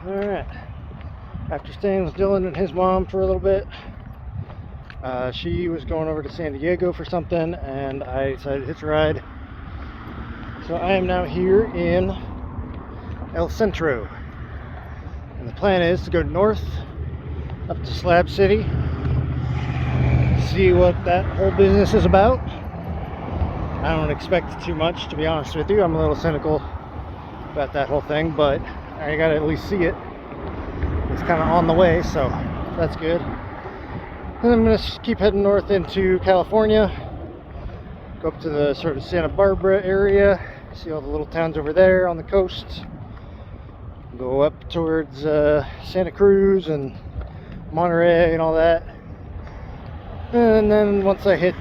Alright, after staying with Dylan and his mom for a little bit, she was going over to San Diego for something, and I decided to hitch a ride. So I am now here in El Centro, and the plan is to go north up to Slab City, see what that whole business is about. I don't expect too much, to be honest with you. I'm a little cynical about that whole thing, but I gotta at least see it. It's kind of on the way, so that's good. And I'm gonna keep heading north into California, go up to the sort of Santa Barbara area, see all the little towns over there on the coast, go up towards Santa Cruz and Monterey and all that. And then once I hit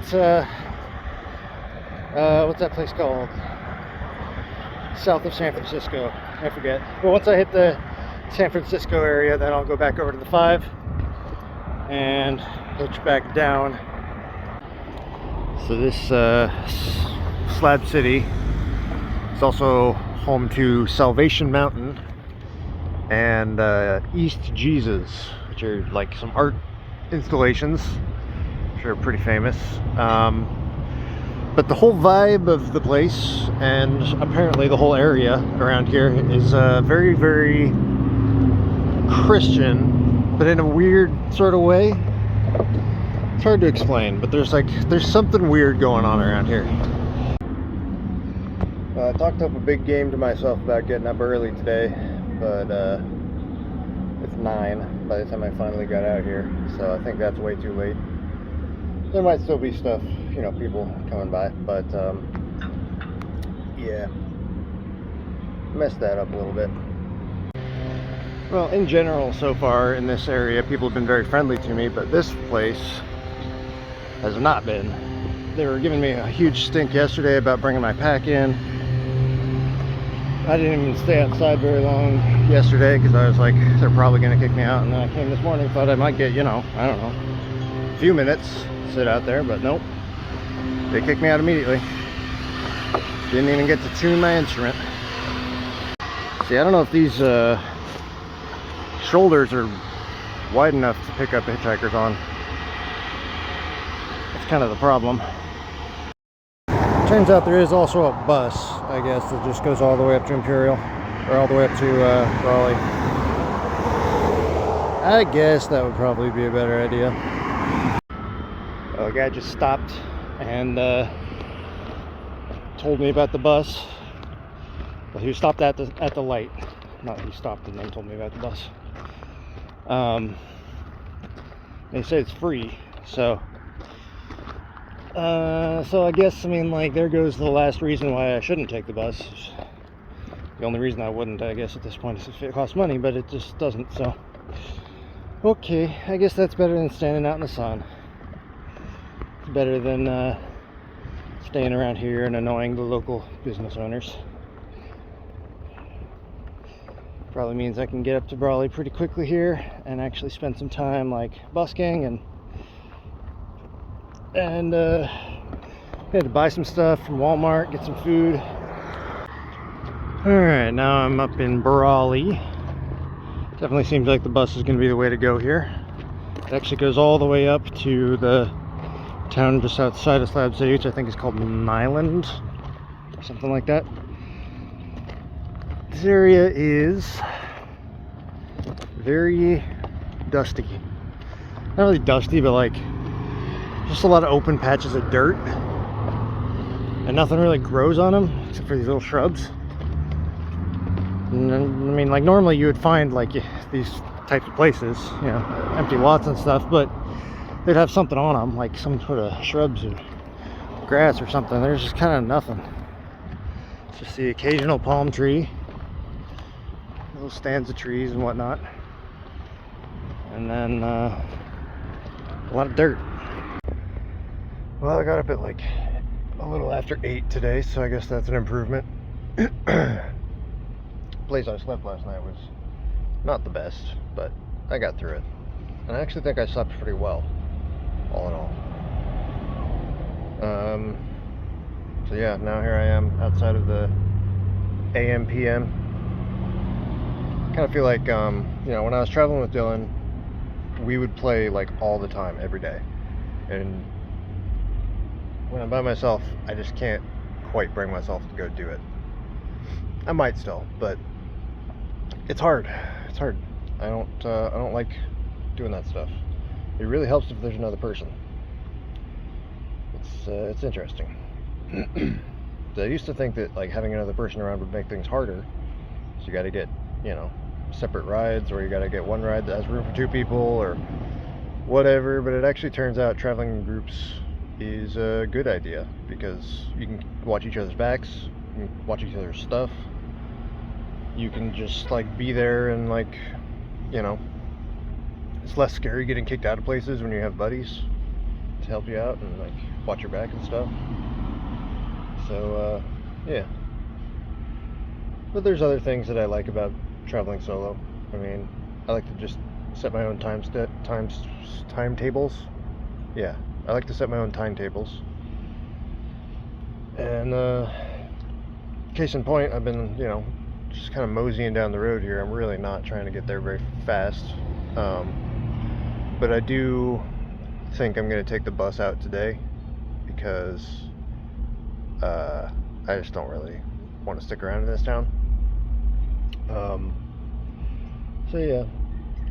what's that place called? South of San Francisco, I forget. But once I hit the San Francisco area, then I'll go back over to the 5 and hitch back down. So this Slab City is also home to Salvation Mountain and East Jesus, which are like some art installations, which are pretty famous. But the whole vibe of the place, and apparently the whole area around here, is very, very Christian, but in a weird sort of way. It's hard to explain, but there's something weird going on around here. I talked up a big game to myself about getting up early today, but it's 9 by the time I finally got out here, so I think that's way too late. There might still be stuff, you know, people coming by, but yeah, messed that up a little bit. Well, in general, so far in this area, people have been very friendly to me, but this place has not been. They were giving me a huge stink yesterday about bringing my pack in. I didn't even stay outside very long yesterday because I was like, they're probably going to kick me out, and then I came this morning, thought I might get, you know, I don't know, a few minutes sit out there, but nope, they kicked me out immediately. Didn't even get to tune my instrument. See, I don't know if these shoulders are wide enough to pick up hitchhikers on. That's kind of the problem. Turns out there is also a bus, I guess, that just goes all the way up to Imperial, or all the way up to Brawley. I guess that would probably be a better idea. A guy just stopped and told me about the bus. Well, he stopped at the light. Not he stopped and then told me about the bus. They say it's free, so I guess, I mean, like, there goes the last reason why I shouldn't take the bus. The only reason I wouldn't, I guess, at this point is if it costs money, but it just doesn't, so okay, I guess that's better than standing out in the sun. It's better than staying around here and annoying the local business owners. Probably means I can get up to Brawley pretty quickly here and actually spend some time like busking and had to buy some stuff from Walmart, get some food. Alright, now I'm up in Brawley. Definitely seems like the bus is going to be the way to go here. It actually goes all the way up to the town just outside of Slab City, which I think is called Niland or something like that. This area is very dusty. Not really dusty, but like just a lot of open patches of dirt, and nothing really grows on them except for these little shrubs. And I mean, like, normally you would find like these types of places, you know, empty lots and stuff, but they'd have something on them, like some sort of shrubs or grass or something. There's just kind of nothing. It's just the occasional palm tree, little stands of trees and whatnot, and then a lot of dirt. Well, I got up at like a little after 8 today, so I guess that's an improvement. Place I slept last night was not the best, but I got through it. And I actually think I slept pretty well, all in all. So yeah, now here I am outside of the AM/PM kind of feel like, you know, when I was traveling with Dylan, we would play like all the time, every day. And when I'm by myself, I just can't quite bring myself to go do it. I might still, but it's hard. It's hard. I don't like doing that stuff. It really helps if there's another person. It's interesting. I used to think that like having another person around would make things harder. So you got to get, you know, separate rides, or you got to get one ride that has room for 2 people or whatever. But it actually turns out traveling in groups is a good idea, because you can watch each other's backs, you can watch each other's stuff. You can just like be there, and like, you know, it's less scary getting kicked out of places when you have buddies to help you out and like watch your back and stuff. So yeah, but there's other things that I like about traveling solo. I mean, I like to just set my own timetables. Yeah, I like to set my own timetables. And case in point, I've been, you know, just kind of moseying down the road here. I'm really not trying to get there very fast, but I do think I'm going to take the bus out today, because I just don't really want to stick around in this town. So yeah,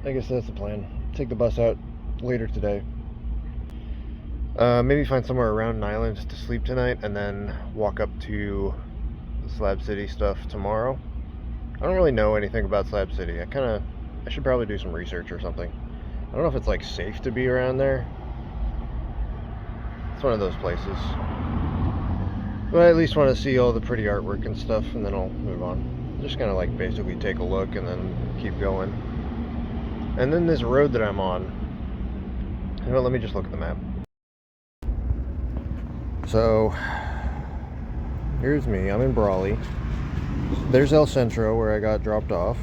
I guess that's the plan. Take the bus out later today. Maybe find somewhere around Niland to sleep tonight, and then walk up to the Slab City stuff tomorrow. I don't really know anything about Slab City. I should probably do some research or something. I don't know if it's like safe to be around there. It's one of those places. But I at least want to see all the pretty artwork and stuff, and then I'll move on. Just gonna like basically take a look and then keep going. And then this road that I'm on, you know, let me just look at the map. So here's me. I'm in Brawley. There's El Centro, where I got dropped off.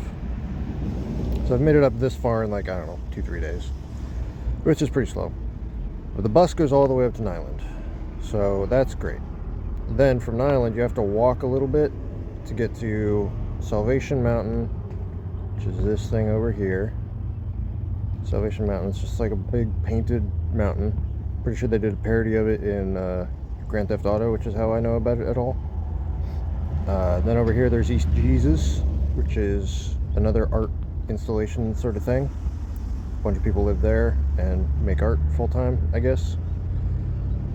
So I've made it up this far in like, I don't know, 2-3 days, which is pretty slow. But the bus goes all the way up to Niland, so that's great. Then from Niland you have to walk a little bit to get to Salvation Mountain, which is this thing over here. Salvation Mountain is just like a big painted mountain. Pretty sure they did a parody of it in Grand Theft Auto, which is how I know about it at all. Then over here there's East Jesus, which is another art installation sort of thing. A bunch of people live there and make art full-time, I guess.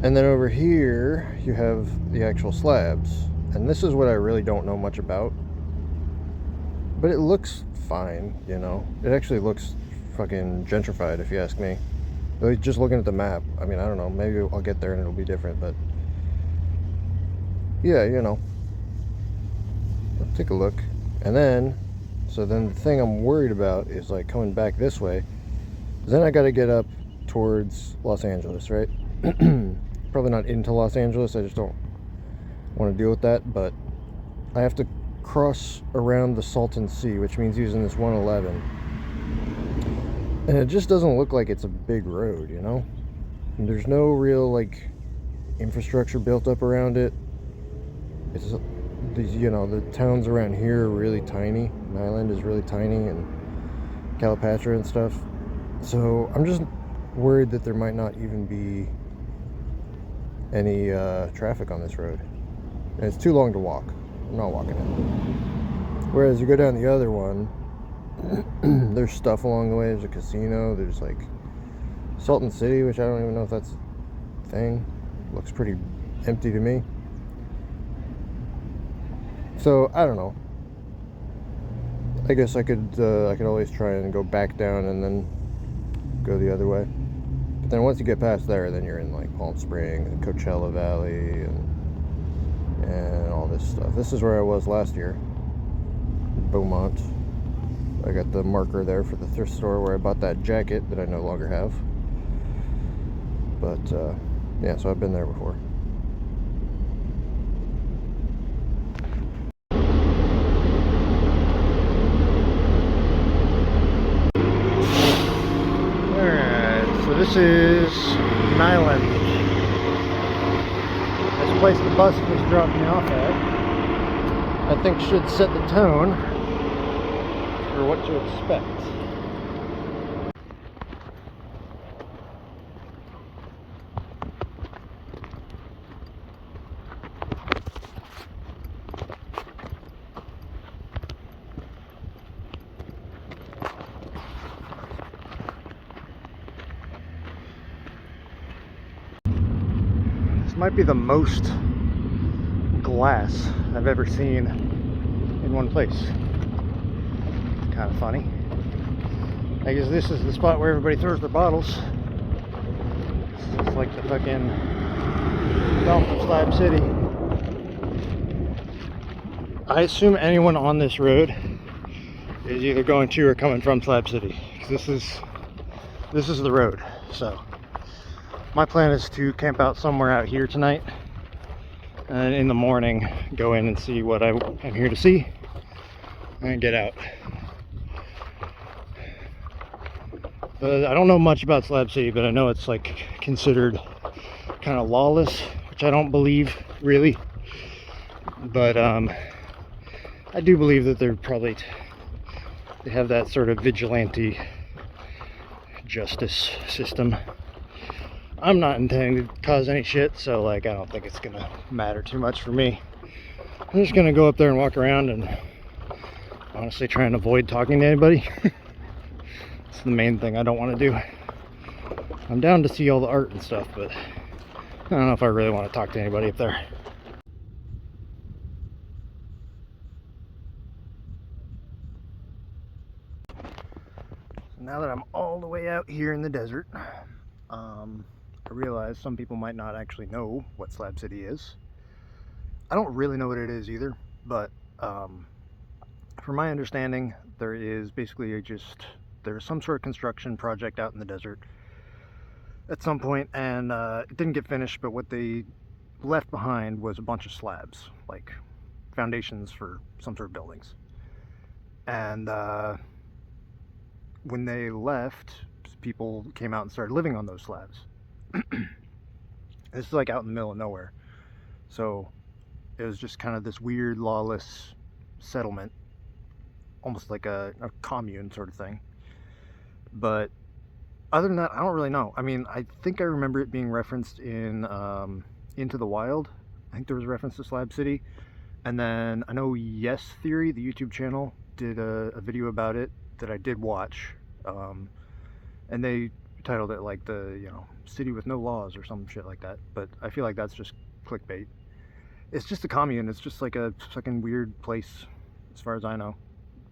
And then over here you have the actual slabs, and this is what I really don't know much about, but it looks fine, you know. It actually looks fucking gentrified, if you ask me. Just looking at the map, I mean, I don't know, maybe I'll get there and it'll be different, but yeah, you know, take a look. And then, so then the thing I'm worried about is like coming back this way. Then I got to get up towards Los Angeles, right? Probably not into Los Angeles, I just don't want to deal with that, but I have to cross around the Salton Sea, which means using this 111. And it just doesn't look like it's a big road, you know? And there's no real like infrastructure built up around it. It's these, you know, the towns around here are really tiny. Niland is really tiny, and Calipatra and stuff. So I'm just worried that there might not even be any traffic on this road. And it's too long to walk. I'm not walking it. Whereas you go down the other one, there's stuff along the way. There's a casino. There's like Salton City, which I don't even know if that's a thing. Looks pretty empty to me. So I don't know. I guess I could always try and go back down and then go the other way. But then once you get past there, then you're in like Palm Springs and Coachella Valley and all this stuff. This is where I was last year, Beaumont. I got the marker there for the thrift store where I bought that jacket that I no longer have. But yeah, so I've been there before. This is Niland. That's the place the bus just dropped me off at. I think should set the tone for what to expect. This might be the most glass I've ever seen in one place. Kind of funny. I guess this is the spot where everybody throws their bottles. It's like the fucking dump of Slab City. I assume anyone on this road is either going to or coming from Slab City, because this is the road. So my plan is to camp out somewhere out here tonight, and in the morning go in and see what I'm here to see and get out. But I don't know much about Slab City, but I know it's like considered kind of lawless, which I don't believe really. But I do believe that they have that sort of vigilante justice system. I'm not intending to cause any shit, so like I don't think it's gonna matter too much for me. I'm just gonna go up there and walk around and honestly try and avoid talking to anybody. It's the main thing I don't want to do. I'm down to see all the art and stuff, but I don't know if I really want to talk to anybody up there. Now that I'm all the way out here in the desert, I realize some people might not actually know what Slab City is. I don't really know what it is either, but from my understanding, there is basically there's some sort of construction project out in the desert at some point, and it didn't get finished, but what they left behind was a bunch of slabs, like foundations for some sort of buildings. And when they left, people came out and started living on those slabs. This is like out in the middle of nowhere, so it was just kind of this weird lawless settlement, almost like a commune sort of thing. But other than that, I don't really know. I mean, I think I remember it being referenced in Into the Wild. I think there was a reference to Slab City. And then I know Yes Theory, the YouTube channel, did a video about it that I did watch. And they titled it like the, city with no laws or some shit like that. But I feel like that's just clickbait. It's just a commune. It's just like a fucking weird place, as far as I know.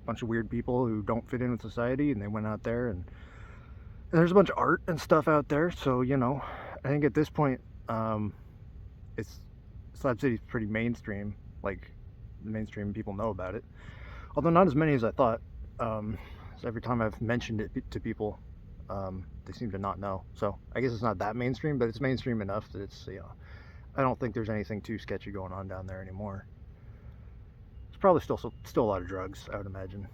Bunch of weird people who don't fit in with society, and they went out there, and there's a bunch of art and stuff out there. So I think at this point it's Slab City's pretty mainstream, like mainstream people know about it, although not as many as I thought. So every time I've mentioned it to people, they seem to not know. So I guess it's not that mainstream, but it's mainstream enough that it's I don't think there's anything too sketchy going on down there anymore. Probably still a lot of drugs, I would imagine,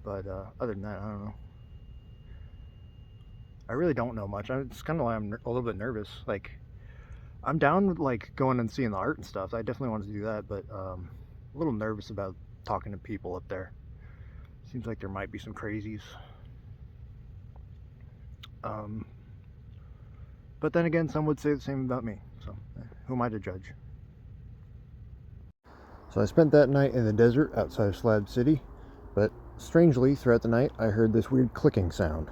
but other than that, I don't know. I really don't know much. It's kind of why I'm a little bit nervous. Like, I'm down with like going and seeing the art and stuff. I definitely want to do that, but a little nervous about talking to people up there. Seems like there might be some crazies. But then again, some would say the same about me, so who am I to judge? So I spent that night in the desert outside of Slab City, but strangely throughout the night I heard this weird clicking sound.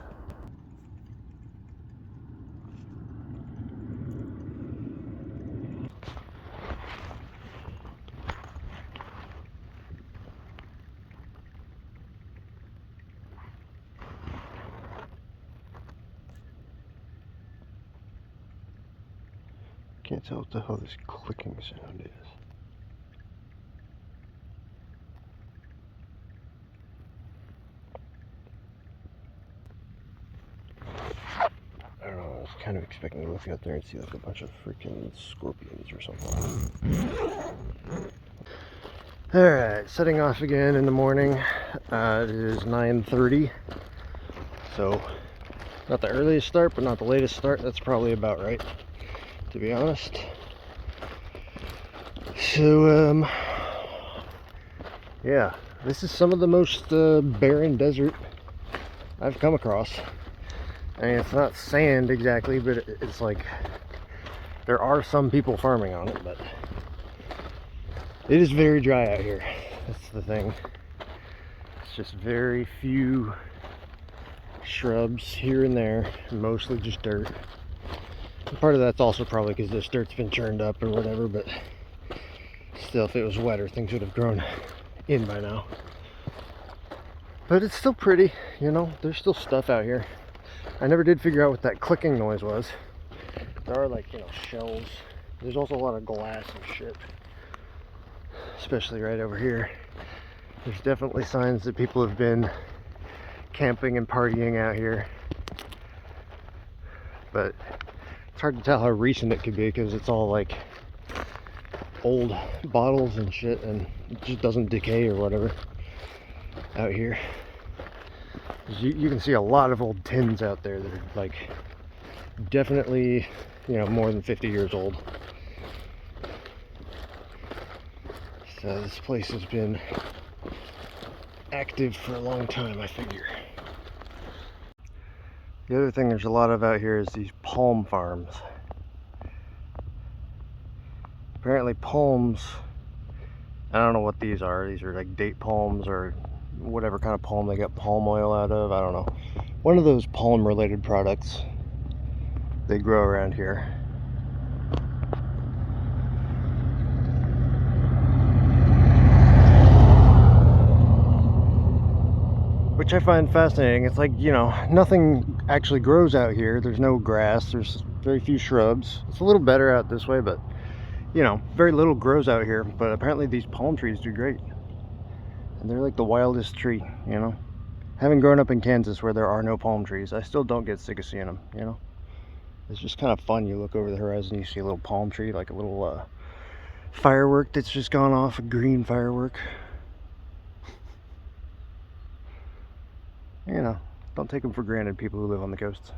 Can't tell what the hell this clicking sound is. I don't know, I was kind of expecting to look out there and see like a bunch of freaking scorpions or something. Alright, setting off again in the morning. It is 9:30. So, not the earliest start, but not the latest start. That's probably about right, to be honest. So, yeah, This is some of the most barren desert I've come across. I mean, it's not sand exactly, but it's like there are some people farming on it, but it is very dry out here. That's the thing. It's just very few shrubs here and there, mostly just dirt. And part of that's also probably because this dirt's been churned up or whatever, but still, if it was wetter, things would have grown in by now. But it's still pretty, you know, there's still stuff out here. I never did figure out what that clicking noise was. There are, like, you know, shells. There's also a lot of glass and shit, especially right over here. There's definitely signs that people have been camping and partying out here, but it's hard to tell how recent it could be because it's all like old bottles and shit, and it just doesn't decay or whatever out here. You can see a lot of old tins out there that are like definitely, you know, more than 50 years old. So this place has been active for a long time, I figure. The other thing there's a lot of out here is these palm farms. Apparently palms, I don't know what these are. These are like date palms or whatever kind of palm they get palm oil out of. I don't know. One of those palm related products they grow around here. Which I find fascinating. It's like, you know, nothing actually grows out here. There's no grass. There's very few shrubs. It's a little better out this way, but, you know, very little grows out here. But apparently these palm trees do great. And they're like the wildest tree, you know. Having grown up in Kansas where there are no palm trees, I still don't get sick of seeing them, you know. It's just kind of fun. You look over the horizon, you see a little palm tree, like a little firework that's just gone off, a green firework. You know, don't take them for granted, people who live on the coast.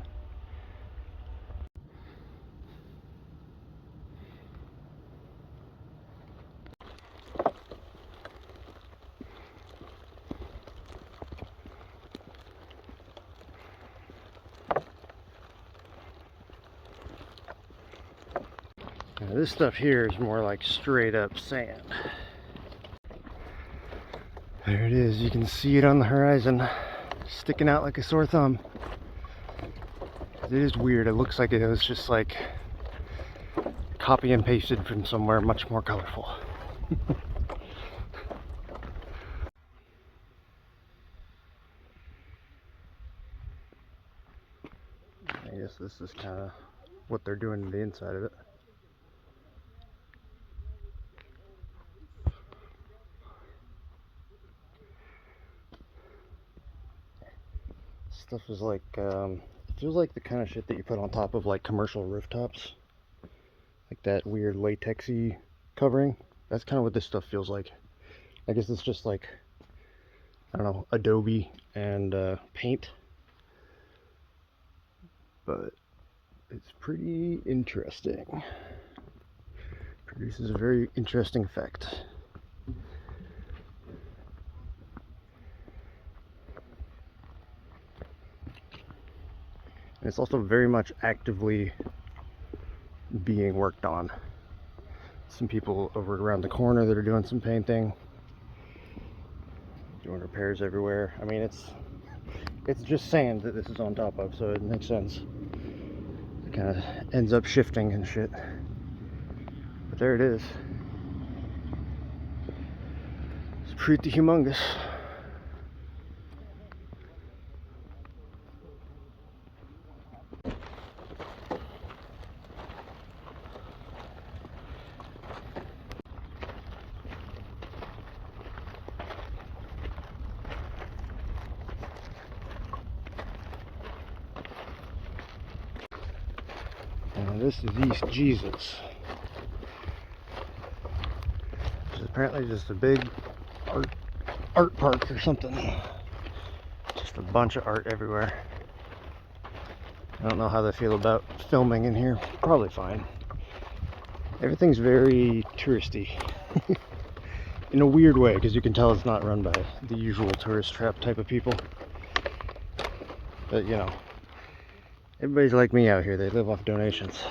Now, this stuff here is more like straight up sand. There it is, you can see it on the horizon, sticking out like a sore thumb. It is weird, it looks like it was just like copy and pasted from somewhere much more colorful. I guess this is kind of what they're doing to the inside of it. Stuff is like, it feels like the kind of shit that you put on top of like commercial rooftops. Like that weird latexy covering. That's kind of what this stuff feels like. I guess it's just like, I don't know, Adobe and paint. But it's pretty interesting. Produces a very interesting effect. And it's also very much actively being worked on. Some people over around the corner that are doing some painting, doing repairs everywhere. I mean, it's just sand that this is on top of, so it makes sense. It kind of ends up shifting and shit. But there it is. It's pretty humongous. And this is East Jesus. It's apparently just a big art park or something. Just a bunch of art everywhere. I don't know how they feel about filming in here. Probably fine. Everything's very touristy. in a weird way, because you can tell it's not run by the usual tourist trap type of people. But you know, everybody's like me out here. They live off donations.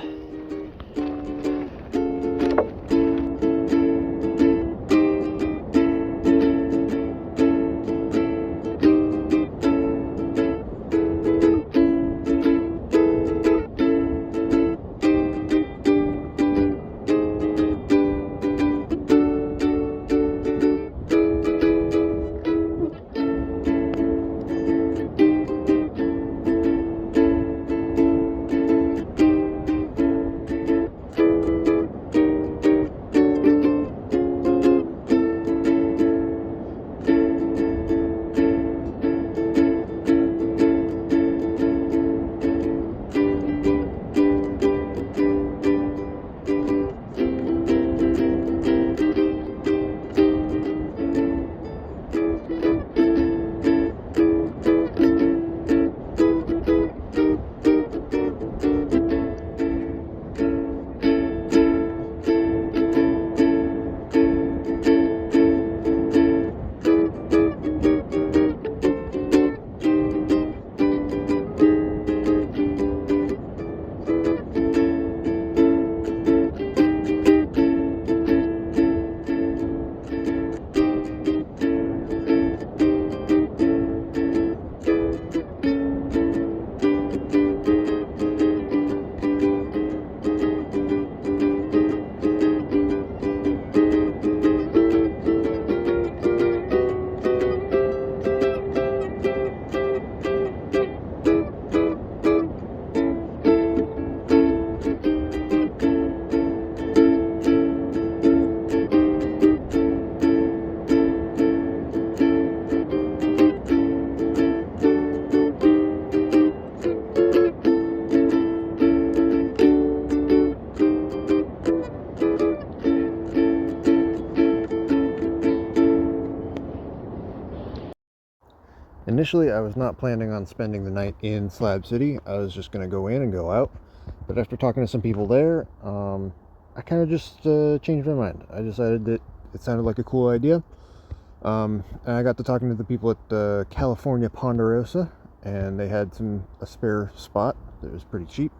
Initially, I was not planning on spending the night in Slab City. I was just going to go in and go out. But after talking to some people there, I kind of just changed my mind. I decided that it sounded like a cool idea. And I got to talking to the people at California Ponderosa, and they had a spare spot that was pretty cheap.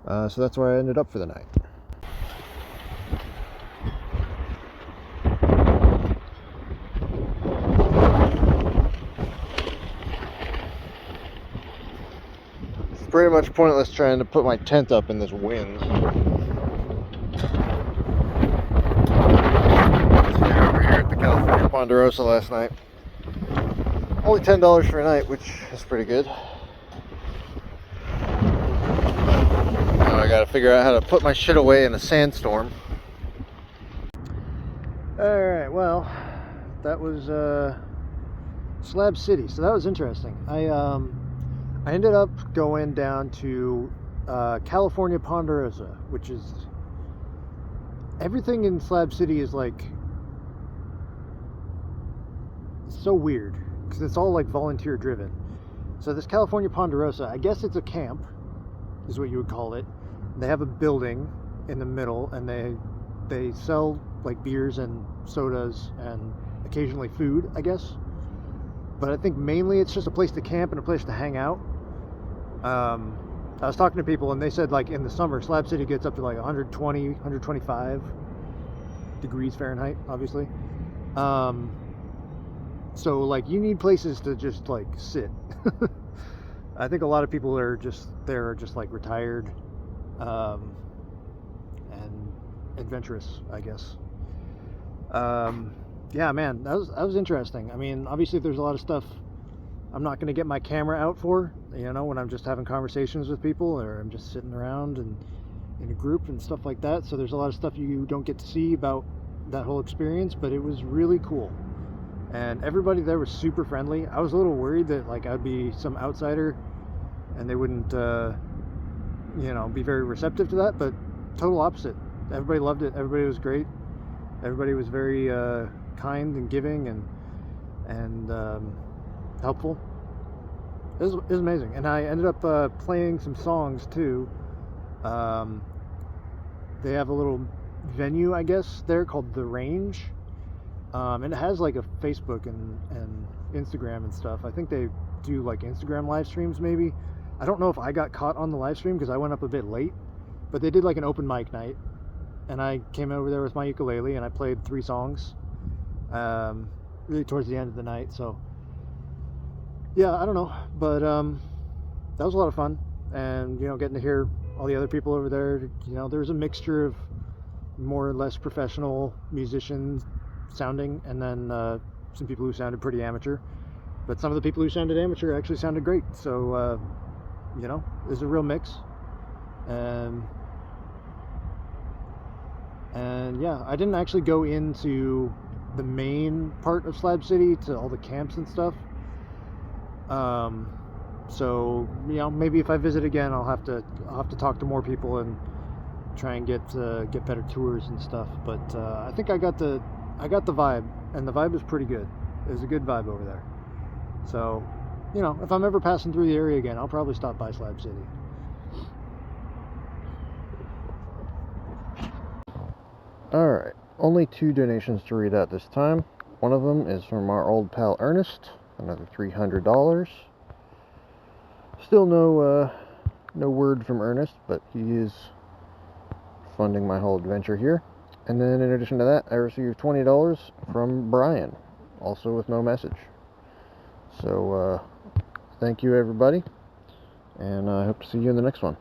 So that's where I ended up for the night. Pretty much pointless trying to put my tent up in this wind. Over here at the California Ponderosa last night. Only $10 for a night, which is pretty good. Now I gotta figure out how to put my shit away in a sandstorm. Alright, well, that was Slab City, so that was interesting. I ended up going down to California Ponderosa, which is, everything in Slab City is like so weird because it's all like volunteer driven. So this California Ponderosa, I guess it's a camp is what you would call it. They have a building in the middle, and they sell like beers and sodas and occasionally food, I guess. But I think mainly it's just a place to camp and a place to hang out. I was talking to people, and they said like in the summer Slab City gets up to like 120, 125 degrees Fahrenheit, obviously. So like you need places to just like sit. I think a lot of people are just like retired and adventurous, I guess. Yeah, man, that was interesting. I mean, obviously there's a lot of stuff I'm not going to get my camera out for, you know, when I'm just having conversations with people, or I'm just sitting around and in a group and stuff like that. So there's a lot of stuff you don't get to see about that whole experience, but it was really cool. And everybody there was super friendly. I was a little worried that like I'd be some outsider and they wouldn't, you know, be very receptive to that, but total opposite. Everybody loved it. Everybody was great. Everybody was very kind and giving and helpful. It was amazing. And I ended up playing some songs too. They have a little venue, I guess, there called The Range. And it has like a Facebook and Instagram and stuff. I think they do like Instagram live streams maybe. I don't know if I got caught on the live stream because I went up a bit late, but they did like an open mic night, and I came over there with my ukulele and I played 3 songs really towards the end of the night. So yeah, I don't know, but that was a lot of fun. And you know, getting to hear all the other people over there, you know, there's a mixture of more or less professional musicians sounding, and then some people who sounded pretty amateur, but some of the people who sounded amateur actually sounded great. So you know, there's a real mix. And yeah, I didn't actually go into the main part of Slab City to all the camps and stuff. So you know, maybe if I visit again, I'll have to talk to more people and try and get better tours and stuff. But I think I got the vibe, and the vibe is pretty good. There's a good vibe over there. So you know, if I'm ever passing through the area again, I'll probably stop by Slab City. Alright, only 2 donations to read out this time. One of them is from our old pal Ernest, another $300. Still no word from Ernest, but he is funding my whole adventure here. And then in addition to that, I received $20 from Brian, also with no message. So thank you everybody, and I hope to see you in the next one.